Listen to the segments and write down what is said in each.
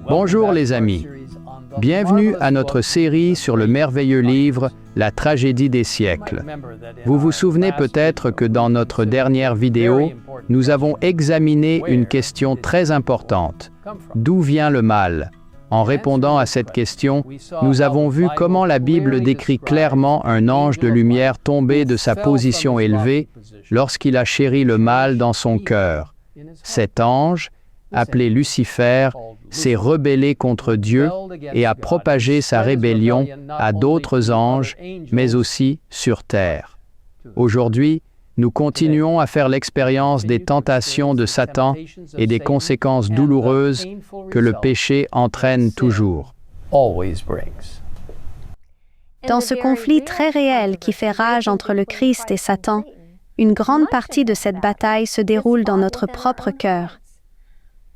Bonjour les amis, bienvenue à notre série sur le merveilleux livre « La tragédie des siècles ». Vous vous souvenez peut-être que dans notre dernière vidéo, nous avons examiné une question très importante. D'où vient le mal? En répondant à cette question, nous avons vu comment la Bible décrit clairement un ange de lumière tombé de sa position élevée lorsqu'il a chéri le mal dans son cœur. Cet ange, appelé Lucifer, s'est rebellé contre Dieu et a propagé sa rébellion à d'autres anges, mais aussi sur terre. Aujourd'hui, nous continuons à faire l'expérience des tentations de Satan et des conséquences douloureuses que le péché entraîne toujours. Dans ce conflit très réel qui fait rage entre le Christ et Satan, une grande partie de cette bataille se déroule dans notre propre cœur.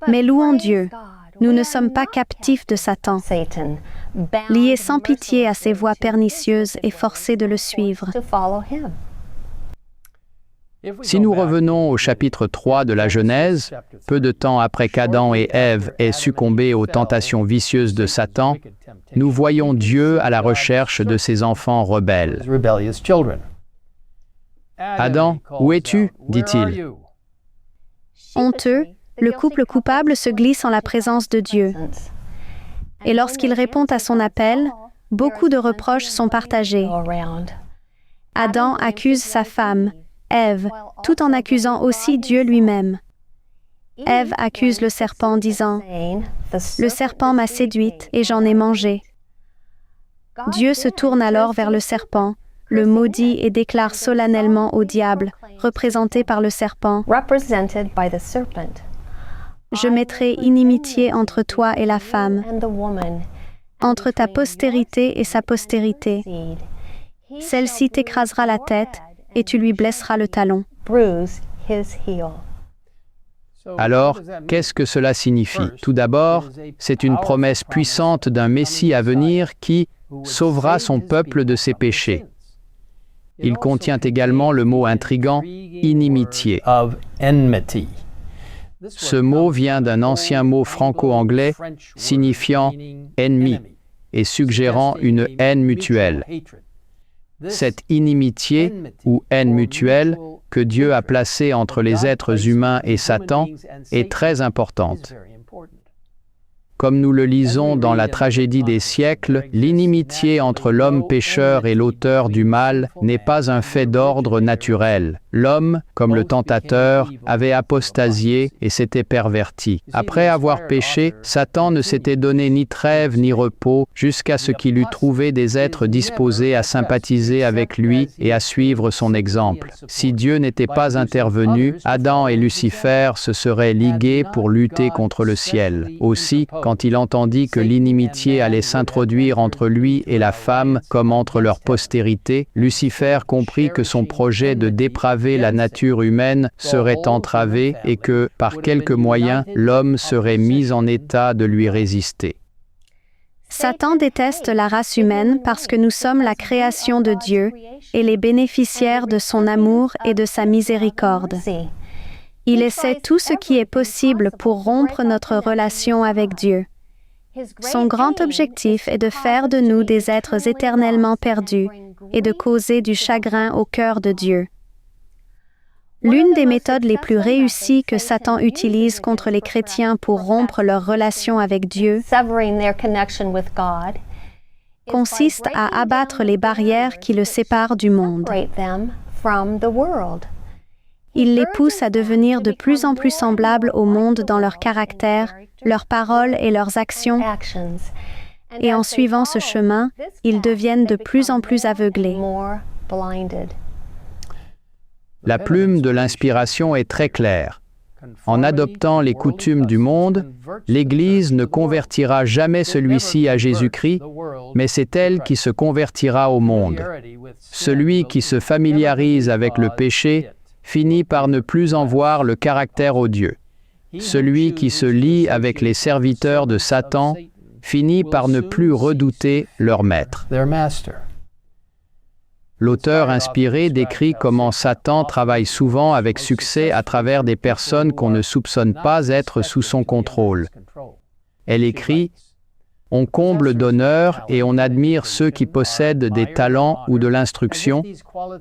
Mais louons Dieu, nous ne sommes pas captifs de Satan, liés sans pitié à ses voies pernicieuses et forcés de le suivre. Si nous revenons au chapitre 3 de la Genèse, peu de temps après qu'Adam et Ève aient succombé aux tentations vicieuses de Satan, nous voyons Dieu à la recherche de ses enfants rebelles. « Adam, où es-tu » dit-il. Honteux, le couple coupable se glisse en la présence de Dieu. Et lorsqu'il répond à son appel, beaucoup de reproches sont partagés. Adam accuse sa femme, Ève, tout en accusant aussi Dieu lui-même. Ève accuse le serpent, disant « Le serpent m'a séduite et j'en ai mangé. » Dieu se tourne alors vers le serpent, le maudit et déclare solennellement au diable, représenté par le serpent, « Je mettrai inimitié entre toi et la femme, entre ta postérité et sa postérité. Celle-ci t'écrasera la tête et tu lui blesseras le talon. » Alors, qu'est-ce que cela signifie? Tout d'abord, c'est une promesse puissante d'un Messie à venir qui sauvera son peuple de ses péchés. Il contient également le mot intrigant « inimitié ». Ce mot vient d'un ancien mot franco-anglais signifiant « ennemi » et suggérant une haine mutuelle. Cette inimitié ou haine mutuelle que Dieu a placée entre les êtres humains et Satan est très importante. Comme nous le lisons dans la tragédie des siècles, l'inimitié entre l'homme pécheur et l'auteur du mal n'est pas un fait d'ordre naturel. L'homme, comme le tentateur, avait apostasié et s'était perverti. Après avoir péché, Satan ne s'était donné ni trêve ni repos jusqu'à ce qu'il eût trouvé des êtres disposés à sympathiser avec lui et à suivre son exemple. Si Dieu n'était pas intervenu, Adam et Lucifer se seraient ligués pour lutter contre le ciel. Aussi, quand il entendit que l'inimitié allait s'introduire entre lui et la femme comme entre leur postérité, Lucifer comprit que son projet de dépraver la nature humaine serait entravé et que, par quelque moyen, l'homme serait mis en état de lui résister. Satan déteste la race humaine parce que nous sommes la création de Dieu et les bénéficiaires de son amour et de sa miséricorde. Il essaie tout ce qui est possible pour rompre notre relation avec Dieu. Son grand objectif est de faire de nous des êtres éternellement perdus et de causer du chagrin au cœur de Dieu. L'une des méthodes les plus réussies que Satan utilise contre les chrétiens pour rompre leur relation avec Dieu consiste à abattre les barrières qui le séparent du monde. Il les pousse à devenir de plus en plus semblables au monde dans leur caractère, leurs paroles et leurs actions. Et en suivant ce chemin, ils deviennent de plus en plus aveuglés. La plume de l'inspiration est très claire. En adoptant les coutumes du monde, l'Église ne convertira jamais celui-ci à Jésus-Christ, mais c'est elle qui se convertira au monde. Celui qui se familiarise avec le péché finit par ne plus en voir le caractère odieux. Celui qui se lie avec les serviteurs de Satan finit par ne plus redouter leur maître. L'auteur inspiré décrit comment Satan travaille souvent avec succès à travers des personnes qu'on ne soupçonne pas être sous son contrôle. Elle écrit « On comble d'honneur et on admire ceux qui possèdent des talents ou de l'instruction,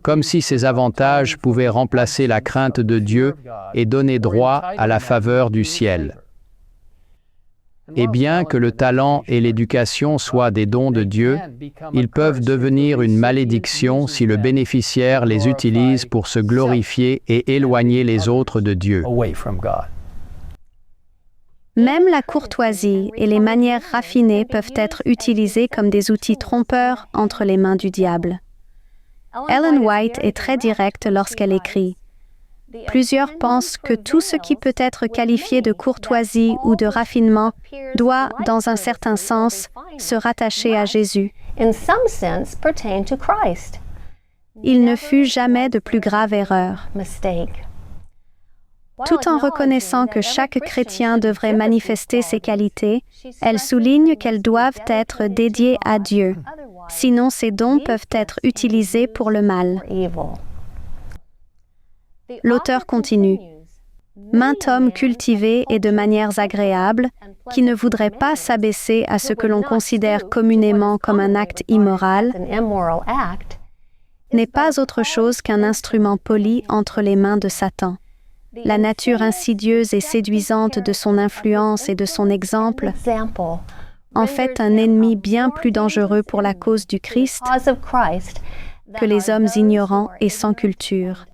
comme si ces avantages pouvaient remplacer la crainte de Dieu et donner droit à la faveur du ciel. » Et bien que le talent et l'éducation soient des dons de Dieu, ils peuvent devenir une malédiction si le bénéficiaire les utilise pour se glorifier et éloigner les autres de Dieu. Même la courtoisie et les manières raffinées peuvent être utilisées comme des outils trompeurs entre les mains du diable. Ellen White est très directe lorsqu'elle écrit « Plusieurs pensent que tout ce qui peut être qualifié de courtoisie ou de raffinement doit, dans un certain sens, se rattacher à Jésus. Il ne fut jamais de plus grave erreur. » Tout en reconnaissant que chaque chrétien devrait manifester ses qualités, elle souligne qu'elles doivent être dédiées à Dieu. Sinon, ces dons peuvent être utilisés pour le mal. L'auteur continue. Maint homme cultivé et de manières agréables, qui ne voudrait pas s'abaisser à ce que l'on considère communément comme un acte immoral, n'est pas autre chose qu'un instrument poli entre les mains de Satan. La nature insidieuse et séduisante de son influence et de son exemple en fait un ennemi bien plus dangereux pour la cause du Christ que les hommes ignorants et sans culture.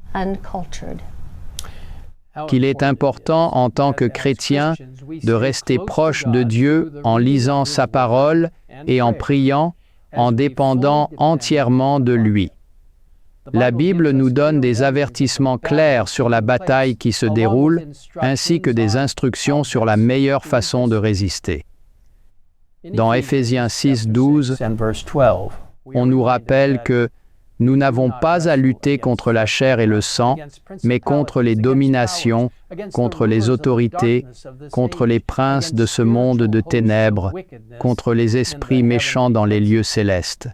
Qu'il est important en tant que chrétien de rester proche de Dieu en lisant sa parole et en priant, en dépendant entièrement de lui. La Bible nous donne des avertissements clairs sur la bataille qui se déroule, ainsi que des instructions sur la meilleure façon de résister. Dans Éphésiens 6:12, on nous rappelle que nous n'avons pas à lutter contre la chair et le sang, mais contre les dominations, contre les autorités, contre les princes de ce monde de ténèbres, contre les esprits méchants dans les lieux célestes.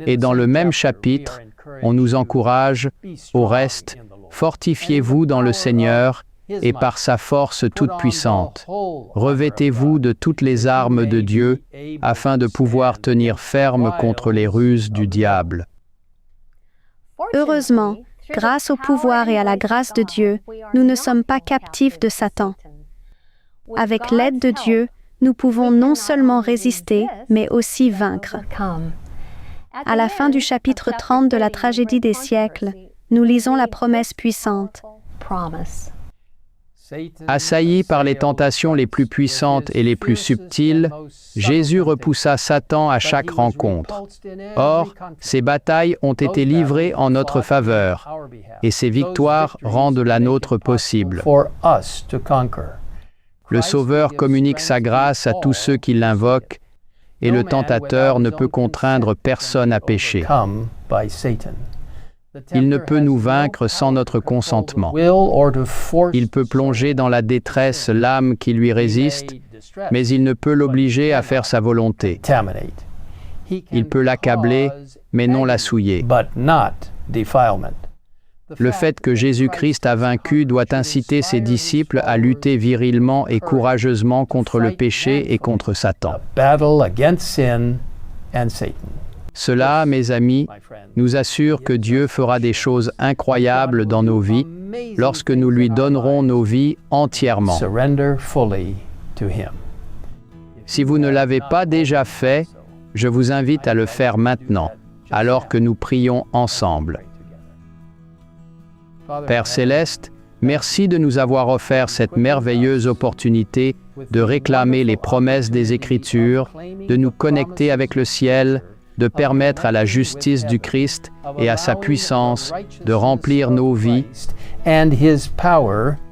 Et dans le même chapitre, on nous encourage, au reste, fortifiez-vous dans le Seigneur et par sa force toute puissante. Revêtez-vous de toutes les armes de Dieu afin de pouvoir tenir ferme contre les ruses du diable. Heureusement, grâce au pouvoir et à la grâce de Dieu, nous ne sommes pas captifs de Satan. Avec l'aide de Dieu, nous pouvons non seulement résister, mais aussi vaincre. À la fin du chapitre 30 de la Tragédie des siècles, nous lisons la promesse puissante. Assailli par les tentations les plus puissantes et les plus subtiles, Jésus repoussa Satan à chaque rencontre. Or, ces batailles ont été livrées en notre faveur, et ces victoires rendent la nôtre possible. Le Sauveur communique sa grâce à tous ceux qui l'invoquent, et le tentateur ne peut contraindre personne à pécher. Il ne peut nous vaincre sans notre consentement. Il peut plonger dans la détresse l'âme qui lui résiste, mais il ne peut l'obliger à faire sa volonté. Il peut l'accabler, mais non la souiller. Le fait que Jésus-Christ a vaincu doit inciter ses disciples à lutter virilement et courageusement contre le péché et contre Satan. Cela, mes amis, nous assure que Dieu fera des choses incroyables dans nos vies lorsque nous lui donnerons nos vies entièrement. Si vous ne l'avez pas déjà fait, je vous invite à le faire maintenant, alors que nous prions ensemble. Père Céleste, merci de nous avoir offert cette merveilleuse opportunité de réclamer les promesses des Écritures, de nous connecter avec le ciel, de permettre à la justice du Christ et à sa puissance de remplir nos vies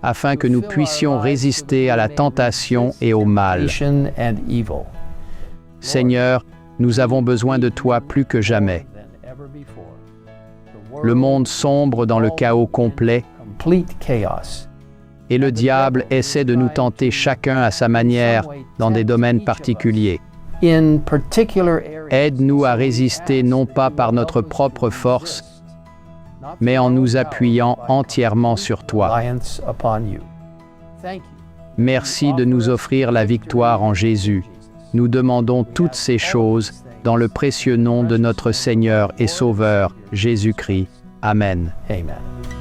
afin que nous puissions résister à la tentation et au mal. Seigneur, nous avons besoin de toi plus que jamais. Le monde sombre dans le chaos complet et le diable essaie de nous tenter chacun à sa manière dans des domaines particuliers. Aide-nous à résister non pas par notre propre force, mais en nous appuyant entièrement sur toi. Merci de nous offrir la victoire en Jésus. Nous demandons toutes ces choses dans le précieux nom de notre Seigneur et Sauveur, Jésus-Christ. Amen. Amen.